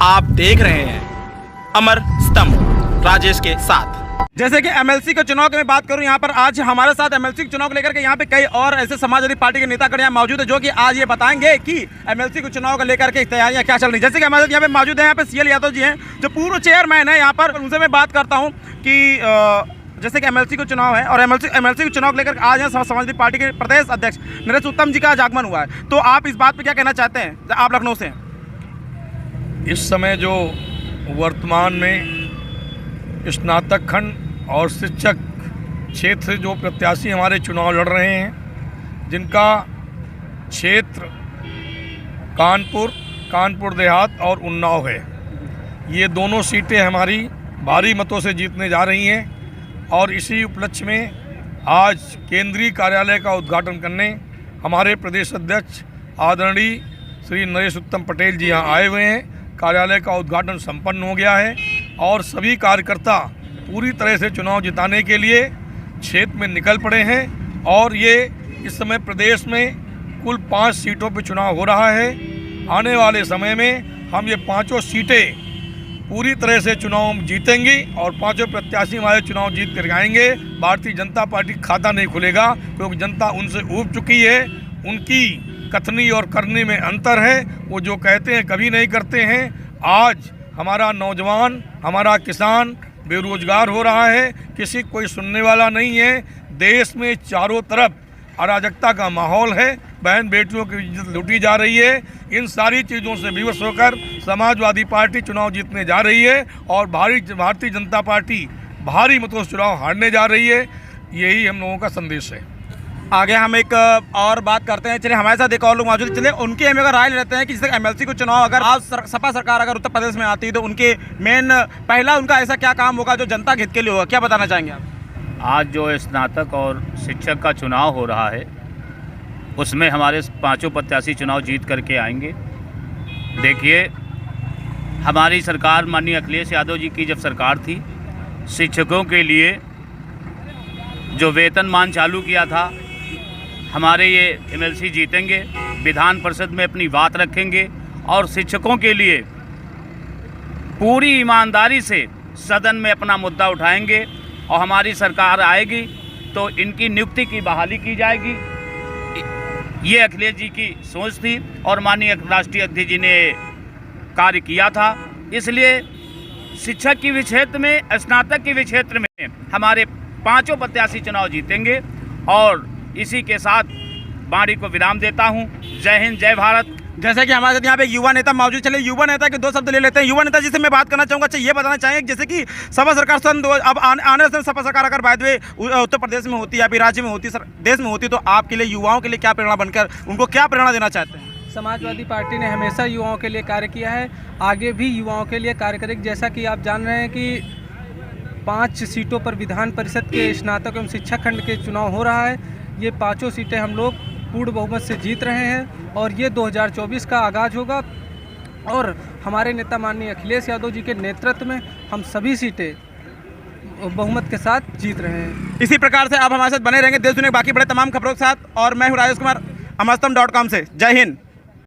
आप देख रहे हैं अमर स्तंभ राजेश के साथ। जैसे कि एमएलसी के चुनाव की मैं बात करूं, यहाँ पर आज हमारे साथ एमएलसी के चुनाव को लेकर के यहाँ पे कई और ऐसे समाजवादी पार्टी के नेता यहाँ मौजूद है, जो कि आज ये बताएंगे कि एमएलसी के चुनाव को लेकर के तैयारियां क्या चल रही है। जैसे कि हमारे साथ यहाँ पे मौजूद है, यहाँ पे सीएल यादव जी हैं, जो पूर्व चेयरमैन है यहाँ पर। उनसे मैं बात करता हूँ कि जैसे कि एमएलसी का चुनाव है और एमएलसी के चुनाव को लेकर आज यहाँ समाजवादी पार्टी के प्रदेश अध्यक्ष नरेश उत्तम जी का आज आगमन हुआ है, तो आप इस बात पर क्या कहना चाहते हैं? आप लखनऊ से हैं। इस समय जो वर्तमान में स्नातक खंड और शिक्षक क्षेत्र से जो प्रत्याशी हमारे चुनाव लड़ रहे हैं, जिनका क्षेत्र कानपुर देहात और उन्नाव है, ये दोनों सीटें हमारी भारी मतों से जीतने जा रही हैं। और इसी उपलक्ष्य में आज केंद्रीय कार्यालय का उद्घाटन करने हमारे प्रदेश अध्यक्ष आदरणीय श्री नरेश उत्तम पटेल जी यहाँ आए हुए हैं। कार्यालय का उद्घाटन संपन्न हो गया है और सभी कार्यकर्ता पूरी तरह से चुनाव जिताने के लिए क्षेत्र में निकल पड़े हैं। और ये इस समय प्रदेश में कुल 5 सीटों पर चुनाव हो रहा है। आने वाले समय में हम ये 5 सीटें पूरी तरह से चुनाव जीतेंगे और 5 प्रत्याशी हमारे चुनाव जीत कर आएंगे। भारतीय जनता पार्टी खाता नहीं खुलेगा, क्योंकि जनता उनसे ऊब चुकी है। उनकी कथनी और करने में अंतर है। वो जो कहते हैं कभी नहीं करते हैं। आज हमारा नौजवान, हमारा किसान बेरोजगार हो रहा है, किसी कोई सुनने वाला नहीं है। देश में चारों तरफ अराजकता का माहौल है, बहन बेटियों की इज्जत लूटी जा रही है। इन सारी चीज़ों से विवश होकर समाजवादी पार्टी चुनाव जीतने जा रही है और भारतीय जनता पार्टी भारी मतों से चुनाव हारने जा रही है। यही हम लोगों का संदेश है। आगे हम एक और बात करते हैं। चलिए, हमारे साथ एक और लोग मौजूद हैं। चलिए, उनकी हम अगर राय लेते हैं कि जैसे एमएलसी को चुनाव अगर आज सपा सरकार अगर उत्तर प्रदेश में आती है, तो उनके पहला उनका ऐसा क्या काम होगा जो जनता के हित के लिए होगा? क्या बताना चाहेंगे आप? आज जो स्नातक और शिक्षक का चुनाव हो रहा है, उसमें हमारे 5 प्रत्याशी चुनाव जीत करके आएंगे। देखिए, हमारी सरकार माननीय अखिलेश यादव जी की जब सरकार थी, शिक्षकों के लिए जो वेतनमान चालू किया था, हमारे ये एमएलसी जीतेंगे, विधान परिषद में अपनी बात रखेंगे और शिक्षकों के लिए पूरी ईमानदारी से सदन में अपना मुद्दा उठाएंगे। और हमारी सरकार आएगी तो इनकी नियुक्ति की बहाली की जाएगी। ये अखिलेश जी की सोच थी और माननीय राष्ट्रीय अध्यक्ष जी ने कार्य किया था। इसलिए शिक्षक की भी क्षेत्र में, स्नातक की भी क्षेत्र में हमारे 5 प्रत्याशी चुनाव जीतेंगे। और इसी के साथ वाणी को विराम देता हूँ। जय हिंद, जय भारत। जैसे कि हमारे साथ यहाँ पे युवा नेता मौजूद। चले, युवा नेता के 2 शब्द ले लेते हैं। युवा नेता जिससे मैं बात करना चाहूँगा, अच्छा ये बताना चाहेंगे जैसे कि सपा सरकार अब आने से सपा सरकार अगर by the way Uttar Pradesh में होती है या फिर राज्य में होती, देश में होती, तो आपके लिए, युवाओं के लिए क्या प्रेरणा बनकर उनको क्या प्रेरणा देना चाहते हैं? समाजवादी पार्टी ने हमेशा युवाओं के लिए कार्य किया है, आगे भी युवाओं के लिए कार्य करेगी। जैसा कि आप जान रहे हैं कि 5 सीटों पर विधान परिषद के स्नातक एवं शिक्षक खंड के चुनाव हो रहा है। ये 5 सीटें हम लोग पूर्ण बहुमत से जीत रहे हैं और ये 2024 का आगाज़ होगा। और हमारे नेता माननीय अखिलेश यादव जी के नेतृत्व में हम सभी सीटें बहुमत के साथ जीत रहे हैं। इसी प्रकार से आप हमारे साथ बने रहेंगे देश दुनिया बाकी बड़े तमाम खबरों के साथ। और मैं हूँ राजेश कुमार, अमरस्तंभ.com से। जय हिंद।